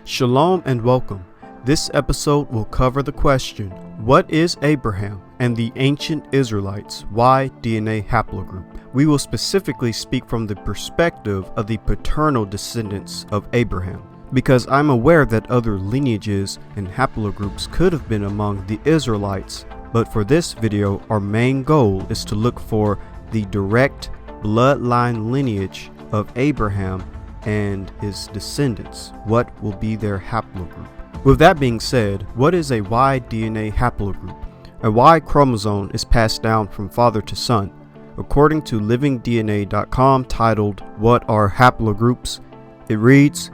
Shalom and welcome. This episode will cover the question, what is Abraham and the ancient Israelites' Y DNA haplogroup? We will specifically speak from the perspective of the paternal descendants of Abraham, because I'm aware that other lineages and haplogroups could have been among the Israelites, but for this video, our main goal is to look for the direct bloodline lineage of Abraham and his descendants. What will be their haplogroup? With that being said, what is a Y DNA haplogroup? A Y chromosome is passed down from father to son. According to livingdna.com, titled What Are Haplogroups? It reads,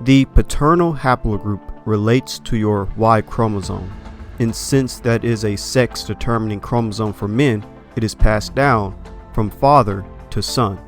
the paternal haplogroup relates to your Y chromosome. And since that is a sex determining chromosome for men, it is passed down from father to son.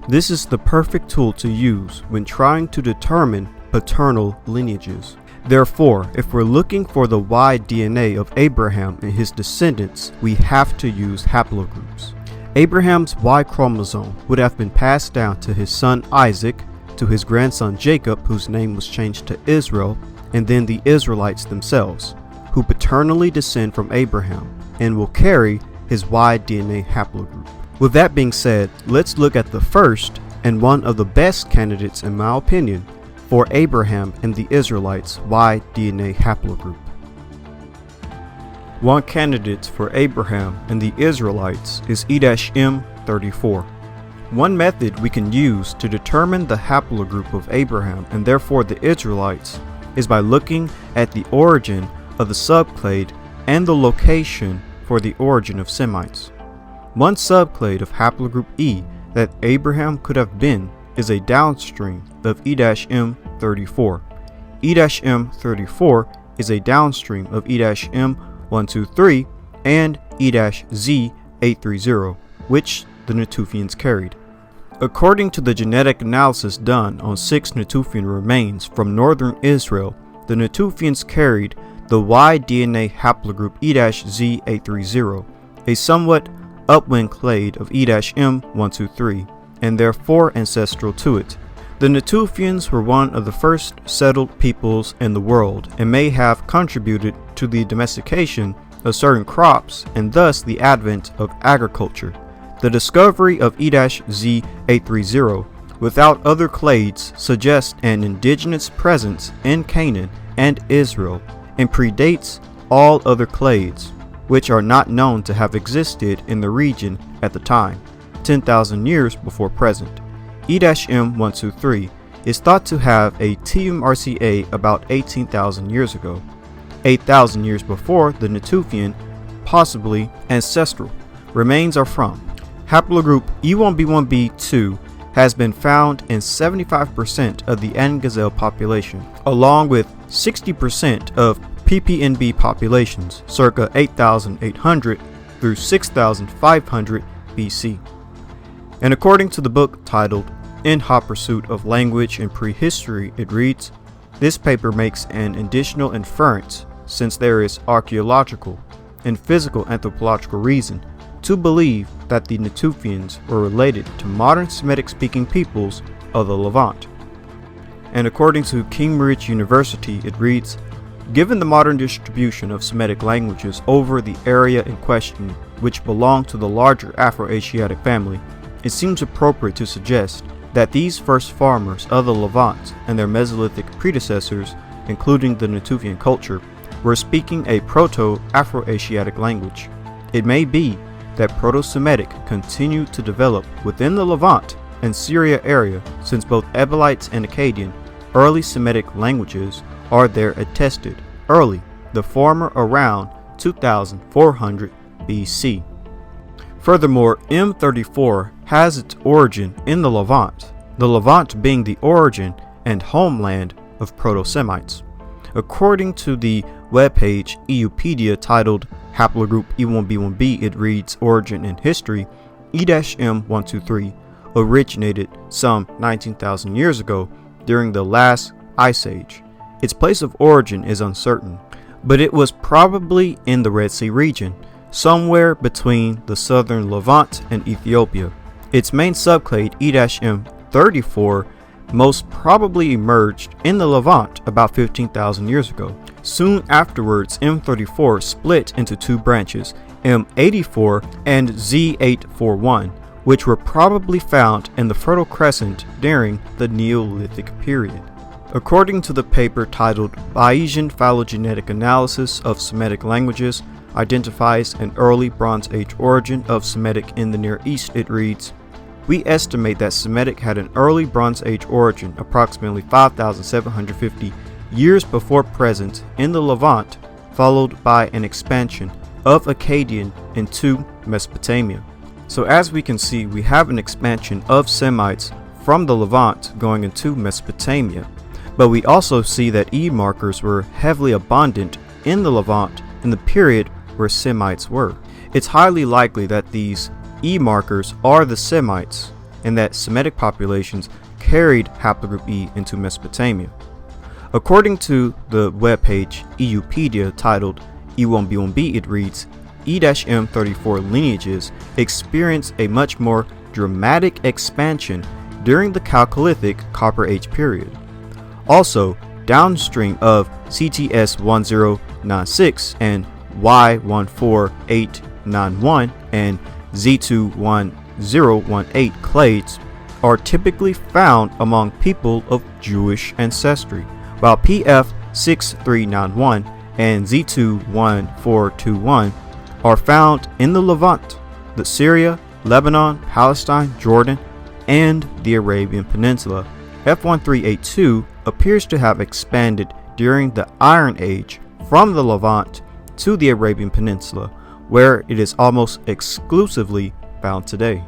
This is the perfect tool to use when trying to determine paternal lineages. Therefore, if we're looking for the Y DNA of Abraham and his descendants, we have to use haplogroups. Abraham's Y chromosome would have been passed down to his son Isaac, to his grandson Jacob, whose name was changed to Israel, and then the Israelites themselves, who paternally descend from Abraham and will carry his Y DNA haplogroup. With that being said, let's look at the first and one of the best candidates, in my opinion, for Abraham and the Israelites' Y DNA haplogroup. One candidate for Abraham and the Israelites is E-M34. One method we can use to determine the haplogroup of Abraham and therefore the Israelites is by looking at the origin of the subclade and the location for the origin of Semites. One subclade of haplogroup E that Abraham could have been is a downstream of E-M34. E-M34 is a downstream of E-M123 and E-Z830, which the Natufians carried. According to the genetic analysis done on 6 Natufian remains from northern Israel, the Natufians carried the Y DNA haplogroup E-Z830, a somewhat upwind clade of E-M123, and therefore ancestral to it. The Natufians were one of the first settled peoples in the world and may have contributed to the domestication of certain crops and thus the advent of agriculture. The discovery of E-Z830 without other clades suggests an indigenous presence in Canaan and Israel and predates all other clades, which are not known to have existed in the region at the time, 10,000 years before present. E-M123 is thought to have a TMRCA about 18,000 years ago, 8,000 years before the Natufian, possibly ancestral, remains are from. Haplogroup E1B1B2 has been found in 75% of the Angazelle population, along with 60% of PPNB populations circa 8,800 through 6,500 BC. And according to the book titled In Hot Pursuit of Language and Prehistory, it reads, this paper makes an additional inference, since there is archaeological and physical anthropological reason to believe that the Natufians were related to modern Semitic-speaking peoples of the Levant. And according to Cambridge University, it reads, given the modern distribution of Semitic languages over the area in question, which belong to the larger Afro-Asiatic family, it seems appropriate to suggest that these first farmers of the Levant and their Mesolithic predecessors, including the Natufian culture, were speaking a Proto-Afro-Asiatic language. It may be that Proto-Semitic continued to develop within the Levant and Syria area, since both Ebalites and Akkadian, early Semitic languages, are there attested early, the former around 2400 BC. Furthermore, M34 has its origin in the Levant being the origin and homeland of Proto-Semites. According to the webpage Eupedia titled Haplogroup E1B1B, it reads origin and history, E-M123 originated some 19,000 years ago during the last Ice Age. Its place of origin is uncertain, but it was probably in the Red Sea region, somewhere between the southern Levant and Ethiopia. Its main subclade E-M34 most probably emerged in the Levant about 15,000 years ago. Soon afterwards, M34 split into two branches, M84 and Z841, which were probably found in the Fertile Crescent during the Neolithic period. According to the paper titled Bayesian Phylogenetic Analysis of Semitic Languages Identifies an Early Bronze Age Origin of Semitic in the Near East, it reads, "We estimate that Semitic had an early Bronze Age origin approximately 5,750 years before present in the Levant, followed by an expansion of Akkadian into Mesopotamia." So as we can see, we have an expansion of Semites from the Levant going into Mesopotamia. But we also see that E markers were heavily abundant in the Levant in the period where Semites were. It's highly likely that these E markers are the Semites and that Semitic populations carried haplogroup E into Mesopotamia. According to the webpage EUpedia titled E1B1B, it reads, E-M34 lineages experience a much more dramatic expansion during the Chalcolithic Copper Age period. Also, downstream of CTS 1096 and Y14891 and Z21018 clades are typically found among people of Jewish ancestry, while PF6391 and Z21421 are found in the Levant, the Syria, Lebanon, Palestine, Jordan, and the Arabian Peninsula. F1382 appears to have expanded during the Iron Age from the Levant to the Arabian Peninsula, where it is almost exclusively found today.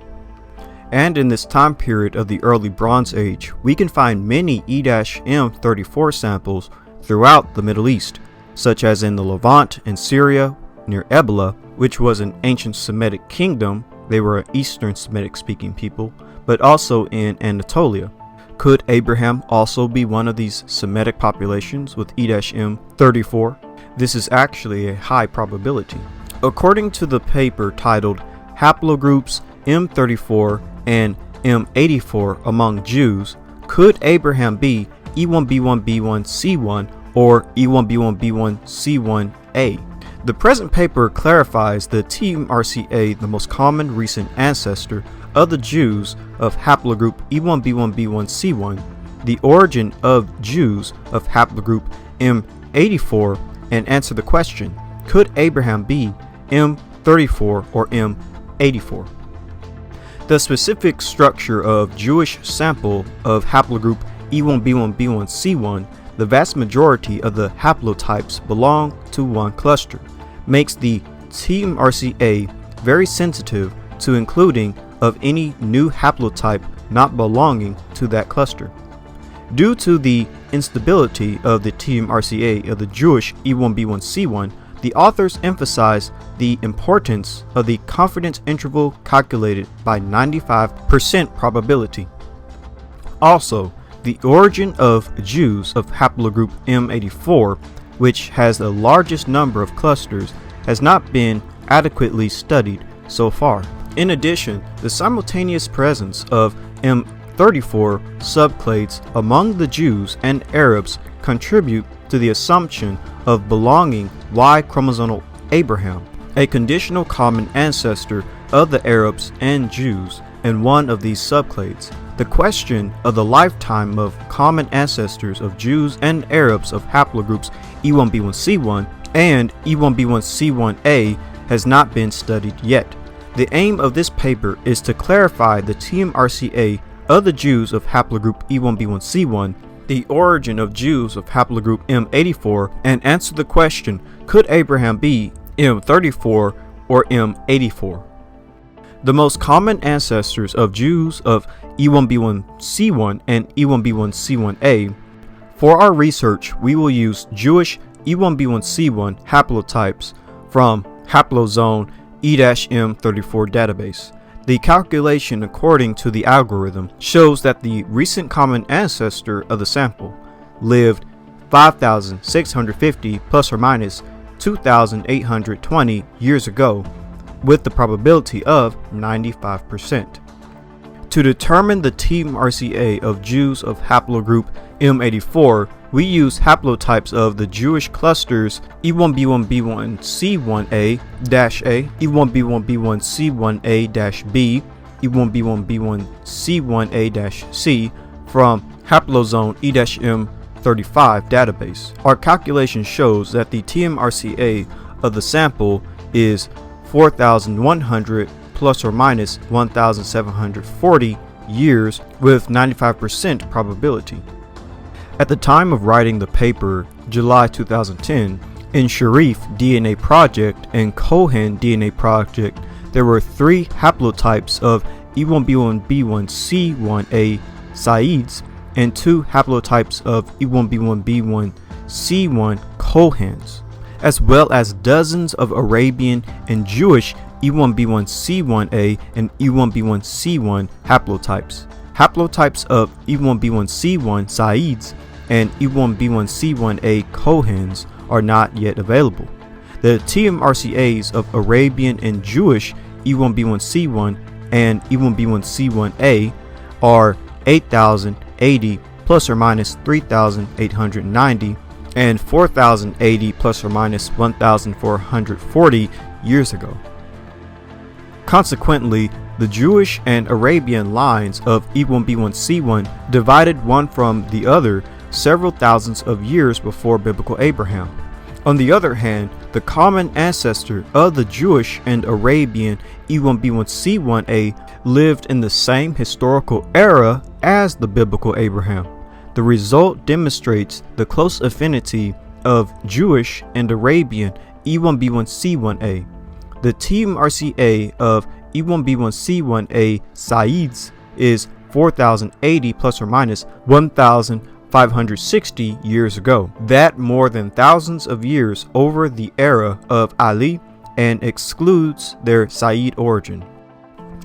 And in this time period of the early Bronze Age, we can find many E-M34 samples throughout the Middle East, such as in the Levant and Syria near Ebla, which was an ancient Semitic kingdom. They were an Eastern Semitic speaking people, but also in Anatolia. Could Abraham also be one of these Semitic populations with E-M34? This is actually a high probability. According to the paper titled Haplogroups M34 and M84 among Jews, could Abraham be E1B1B1C1 or E1B1B1C1A? The present paper clarifies the TMRCA, the most common recent ancestor of the Jews of haplogroup E1B1B1C1, the origin of Jews of haplogroup M84, and answer the question, could Abraham be M34 or M84? The specific structure of Jewish sample of haplogroup E1B1B1C1, the vast majority of the haplotypes belong to one cluster, makes the TMRCA very sensitive to including of any new haplotype not belonging to that cluster. Due to the instability of the TMRCA of the Jewish E1B1C1, the authors emphasize the importance of the confidence interval calculated by 95% probability. Also, the origin of Jews of haplogroup M84, which has the largest number of clusters, has not been adequately studied so far. In addition, the simultaneous presence of M34 subclades among the Jews and Arabs contribute to the assumption of belonging Y chromosomal Abraham, a conditional common ancestor of the Arabs and Jews, and one of these subclades. The question of the lifetime of common ancestors of Jews and Arabs of haplogroups E1B1C1 and E1B1C1A has not been studied yet. The aim of this paper is to clarify the TMRCA of the Jews of haplogroup E1B1C1, the origin of Jews of haplogroup M84, and answer the question, could Abraham be M34 or M84? The most common ancestors of Jews of E1B1C1 and E1B1C1A. For our research, we will use Jewish E1B1C1 haplotypes from Haplozone E-M34 database. The calculation according to the algorithm shows that the recent common ancestor of the sample lived 5,650 plus or minus 2,820 years ago, with the probability of 95%. To determine the team RCA of Jews of haplogroup E-M34, we use haplotypes of the Jewish clusters E1b1b1c1a-A, E1b1b1c1a-B, E1b1b1c1a-C from Haplozone E-M35 database. Our calculation shows that the TMRCA of the sample is 4,100 plus or minus 1,740 years with 95% probability. At the time of writing the paper, July 2010, in Sharif DNA Project and Cohen DNA Project, there were 3 haplotypes of E1b1b1c1a Saids and 2 haplotypes of E1b1b1c1 Cohens, as well as dozens of Arabian and Jewish E1b1c1a and E1b1c1 haplotypes. Haplotypes of E1b1c1 Saids and E1b1c1a Cohens are not yet available. The TMRCAs of Arabian and Jewish E1b1c1 and E1b1c1a are 8,080 plus or minus 3,890 and 4,080 plus or minus 1,440 years ago. Consequently, the Jewish and Arabian lines of E1b1c1 divided one from the other several thousands of years before biblical Abraham. On the other hand, the common ancestor of the Jewish and Arabian E1b1c1a lived in the same historical era as the biblical Abraham. The result demonstrates the close affinity of Jewish and Arabian E1b1c1a. The TMRCA of E1b1c1a Saids is 4,080 plus or minus 1,560 years ago. That more than thousands of years over the era of Ali and excludes their Said origin.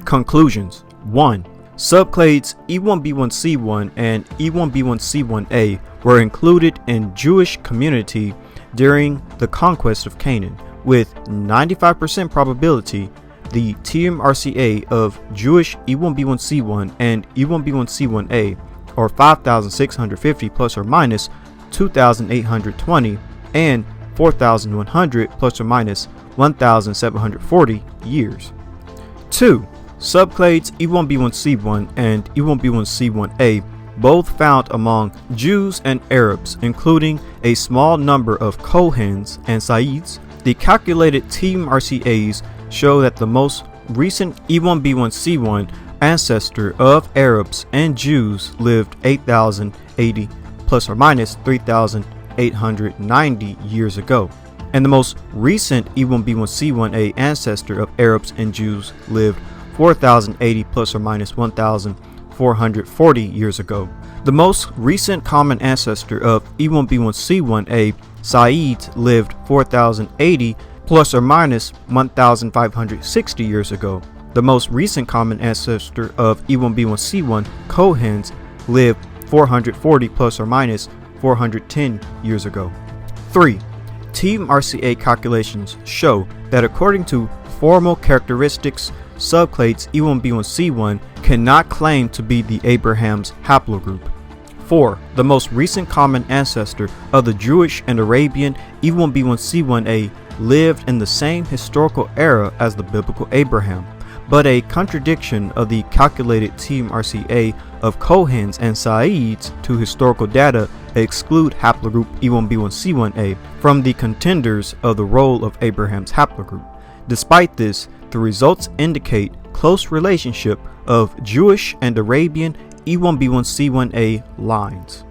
Conclusions. 1. Subclades E1b1c1 and E1b1c1a were included in Jewish community during the conquest of Canaan. With 95% probability, the TMRCA of Jewish E1b1c1 and E1b1c1a are 5,650 plus or minus 2,820 and 4,100 plus or minus 1,740 years. 2. Subclades E1b1c1 and E1b1c1a both found among Jews and Arabs, including a small number of Cohens and Saids. The calculated TMRCAs show that the most recent E1b1c1 ancestor of Arabs and Jews lived 8,080 plus or minus 3,890 years ago, and the most recent E1b1c1a ancestor of Arabs and Jews lived 4,080 plus or minus 1,440 years ago. The most recent common ancestor of E1b1c1a Said lived 4,080 plus or minus 1,560 years ago. The most recent common ancestor of E1b1c1 Cohens lived 440 plus or minus 410 years ago. 3. TMRCA calculations show that according to formal characteristics, subclades E1b1c1 cannot claim to be the Abraham's haplogroup. 4. The most recent common ancestor of the Jewish and Arabian E1b1c1a lived in the same historical era as the biblical Abraham, but a contradiction of the calculated TMRCA of Cohens and Saids to historical data exclude haplogroup E1b1c1a from the contenders of the role of Abraham's haplogroup. Despite this, the results indicate close relationship of Jewish and Arabian E1b1c1a lines.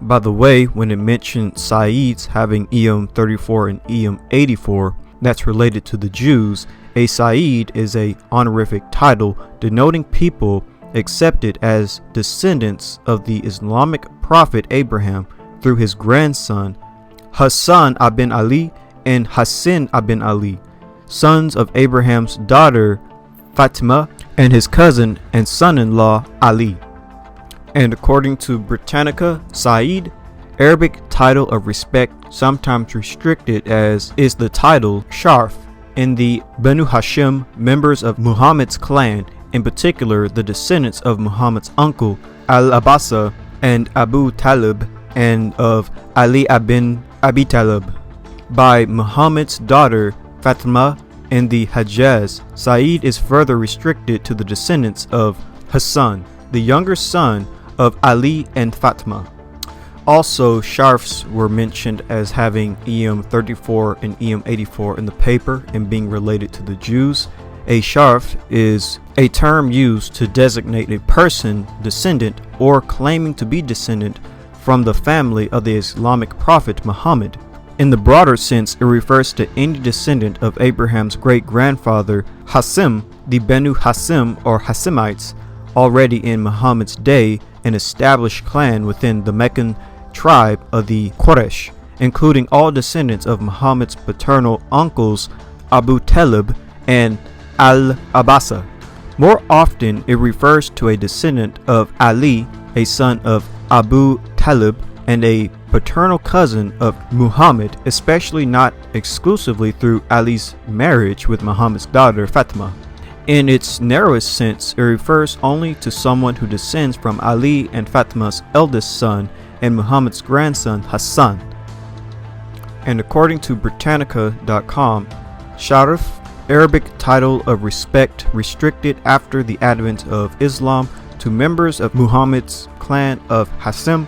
By the way, when it mentioned Saids having E-M34 and E-M84 that's related to the Jews, a Said is a honorific title denoting people accepted as descendants of the Islamic prophet Abraham through his grandson Hassan ibn Ali and Hassan ibn Ali, sons of Abraham's daughter Fatima and his cousin and son-in-law Ali. And according to Britannica, Said, Arabic title of respect sometimes restricted as is the title Sharf. In the Banu Hashim, members of Muhammad's clan, in particular the descendants of Muhammad's uncle Al-Abbasa and Abu Talib, and of Ali ibn Abi Talib. By Muhammad's daughter Fatima in the Hijaz, Sa'id is further restricted to the descendants of Hassan, the younger son of Ali and Fatima. Also, Sharfs were mentioned as having EM34 and EM84 in the paper and being related to the Jews. A Sharf is a term used to designate a person, descendant, or claiming to be descendant from the family of the Islamic prophet Muhammad. In the broader sense, it refers to any descendant of Abraham's great-grandfather Hasim, the Benu Hasim or Hasimites, already in Muhammad's day an established clan within the Meccan tribe of the Quraysh, including all descendants of Muhammad's paternal uncles Abu Talib and Al-Abbasa. More often, it refers to a descendant of Ali, a son of Abu Talib, and a paternal cousin of Muhammad, especially not exclusively through Ali's marriage with Muhammad's daughter Fatima. In its narrowest sense, it refers only to someone who descends from Ali and Fatima's eldest son and Muhammad's grandson Hassan. And according to Britannica.com, Sharif, Arabic title of respect restricted after the advent of Islam to members of Muhammad's clan of Hasim,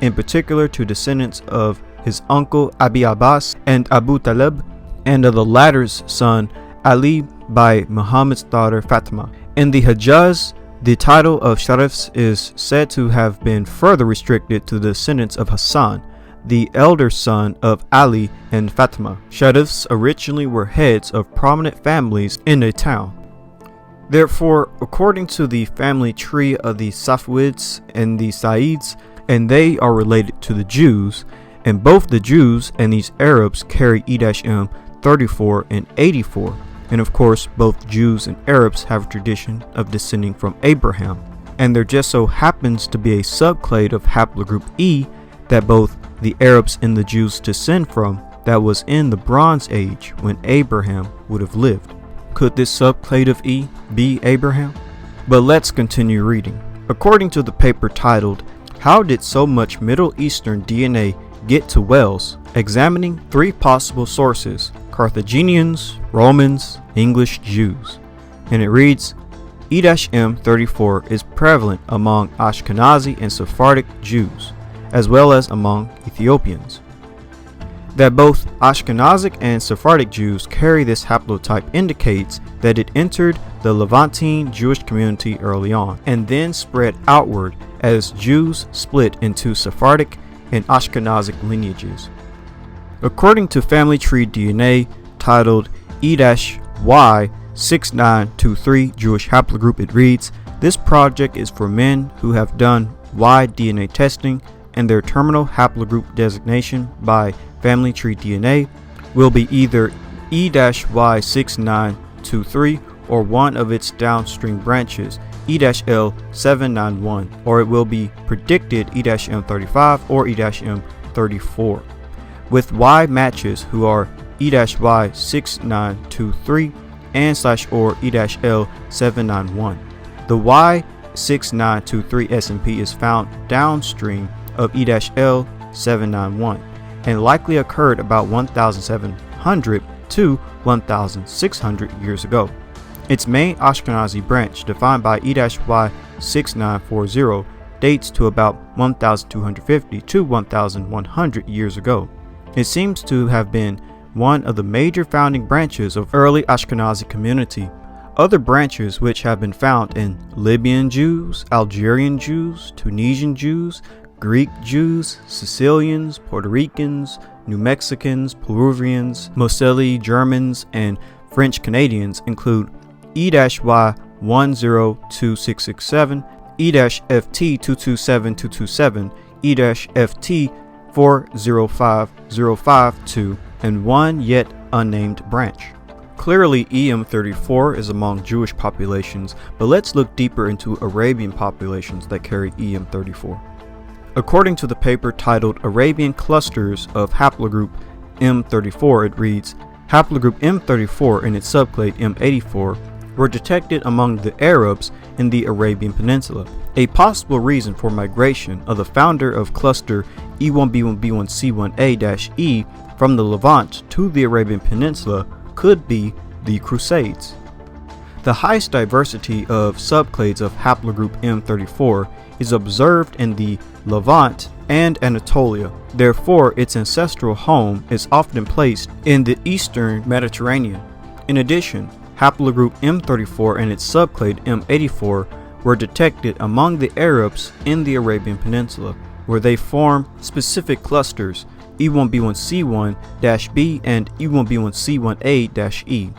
in particular to descendants of his uncle Abi Abbas and Abu Talib, and of the latter's son Ali by Muhammad's daughter Fatima. In the Hijaz, the title of Sharifs is said to have been further restricted to the descendants of Hassan, the elder son of Ali and Fatima. Sharifs originally were heads of prominent families in a town. Therefore, according to the family tree of the Safavids and the Sa'ids, and they are related to the Jews, and both the Jews and these Arabs carry E-M34 and 84. And of course, both Jews and Arabs have a tradition of descending from Abraham. And there just so happens to be a subclade of haplogroup E that both the Arabs and the Jews descend from that was in the Bronze Age when Abraham would have lived. Could this subclade of E be Abraham? But let's continue reading. According to the paper titled, "How Did So Much Middle Eastern DNA Get to Wales?" examining 3 possible sources: Carthaginians, Romans, English Jews. And it reads, E-M34 is prevalent among Ashkenazi and Sephardic Jews, as well as among Ethiopians. That both Ashkenazic and Sephardic Jews carry this haplotype indicates that it entered the Levantine Jewish community early on, and then spread outward as Jews split into Sephardic and Ashkenazic lineages. According to Family Tree DNA titled E-Y6923 Jewish Haplogroup, it reads, "This project is for men who have done Y DNA testing, and their terminal haplogroup designation by Family Tree DNA will be either E-Y6923 or one of its downstream branches, E-L791, or it will be predicted E-M35 or E-M34. With Y matches who are E-Y6923 and /or E-L791. The Y6923 S&P is found downstream of E-L791 and likely occurred about 1,700 to 1,600 years ago. Its main Ashkenazi branch, defined by E-Y6940, dates to about 1,250 to 1,100 years ago. It seems to have been one of the major founding branches of early Ashkenazi community. Other branches which have been found in Libyan Jews, Algerian Jews, Tunisian Jews, Greek Jews, Sicilians, Puerto Ricans, New Mexicans, Peruvians, Moselle Germans, and French Canadians include E-Y102667, E-FT227227, E-FT405052, and one yet unnamed branch. Clearly, EM34 is among Jewish populations, but let's look deeper into Arabian populations that carry EM34. According to the paper titled Arabian Clusters of Haplogroup M34, it reads, Haplogroup M34 and its subclade M84 were detected among the Arabs in the Arabian Peninsula. A possible reason for migration of the founder of cluster E1B1B1C1A-E from the Levant to the Arabian Peninsula could be the Crusades. The highest diversity of subclades of haplogroup E-M34 is observed in the Levant and Anatolia. Therefore, its ancestral home is often placed in the eastern Mediterranean. In addition, haplogroup E-M34 and its subclade E-M84 were detected among the Arabs in the Arabian Peninsula, where they form specific clusters E1B1C1-B and E1B1C1A-E.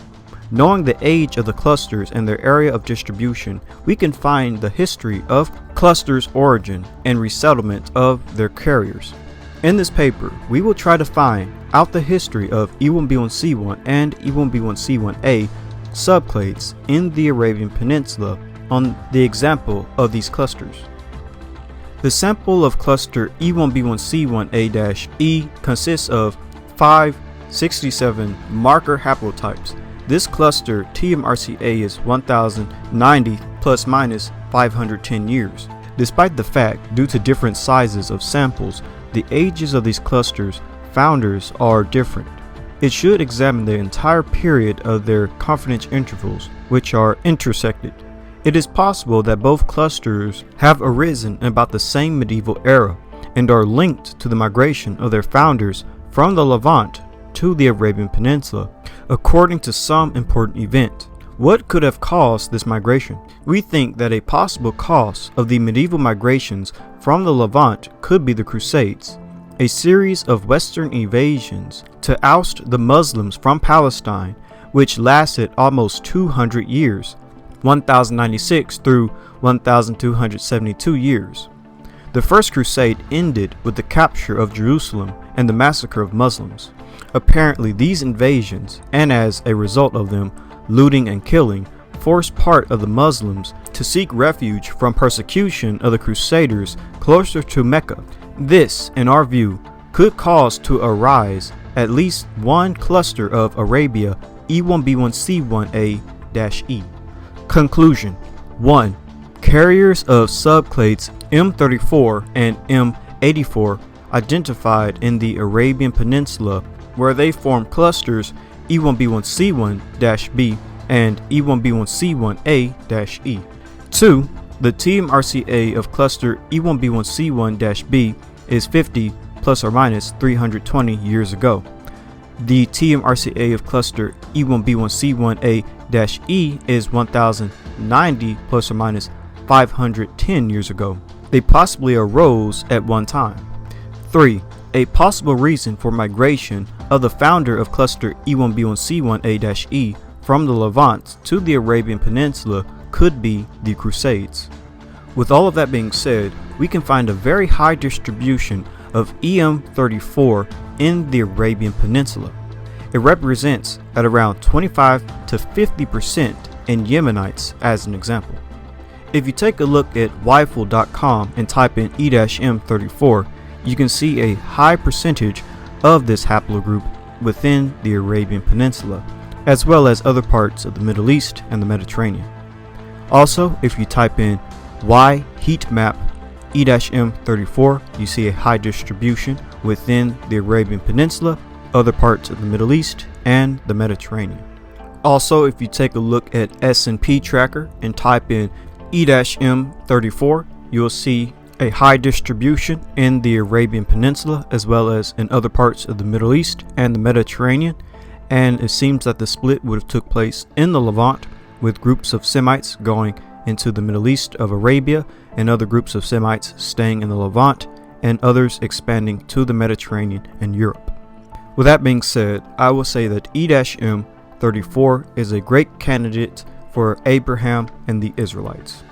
Knowing the age of the clusters and their area of distribution, we can find the history of clusters' origin and resettlement of their carriers. In this paper, we will try to find out the history of E1B1C1 and E1B1C1A subclades in the Arabian Peninsula on the example of these clusters. The sample of cluster E1B1C1A-E consists of 567 marker haplotypes. This cluster TMRCA is 1090 plus minus 510 years. Despite the fact, due to different sizes of samples, the ages of these clusters' founders are different. It should examine the entire period of their confidence intervals, which are intersected. It is possible that both clusters have arisen in about the same medieval era and are linked to the migration of their founders from the Levant to the Arabian Peninsula, according to some important event. What could have caused this migration? We think that a possible cause of the medieval migrations from the Levant could be the Crusades, a series of Western invasions to oust the Muslims from Palestine, which lasted almost 200 years, 1096 through 1272 years. The First Crusade ended with the capture of Jerusalem and the massacre of Muslims. Apparently, these invasions, and as a result of them, looting and killing, forced part of the Muslims to seek refuge from persecution of the Crusaders closer to Mecca. This, in our view, could cause to arise at least one cluster of Arabia E1B1C1A-E. Conclusion: 1. Carriers of subclades E-M34 and E-M84 identified in the Arabian Peninsula, where they form clusters E1B1C1-B and E1B1C1A-E. 2. The TMRCA of cluster E1B1C1-B is 50 plus or minus 320 years ago. The TMRCA of cluster E1B1C1A-E is 1090 plus or minus 510 years ago. They possibly arose at one time. 3. A possible reason for migration of the founder of cluster E1B1C1A-E from the Levant to the Arabian Peninsula could be the Crusades. With all of that being said, we can find a very high distribution of E-M34 in the Arabian Peninsula. It represents at around 25 to 50% in Yemenites as an example. If you take a look at Weifel.com and type in E-M34, you can see a high percentage of this haplogroup within the Arabian Peninsula, as well as other parts of the Middle East and the Mediterranean. Also, if you type in Y heat map E-M34, you see a high distribution within the Arabian Peninsula, other parts of the Middle East, and the Mediterranean. Also, if you take a look at S&P tracker and type in E-M34, you'll see a high distribution in the Arabian Peninsula as well as in other parts of the Middle East and the Mediterranean, and it seems that the split would have took place in the Levant, with groups of Semites going into the Middle East of Arabia and other groups of Semites staying in the Levant and others expanding to the Mediterranean and Europe. With that being said, I will say that E-M34 is a great candidate for Abraham and the Israelites.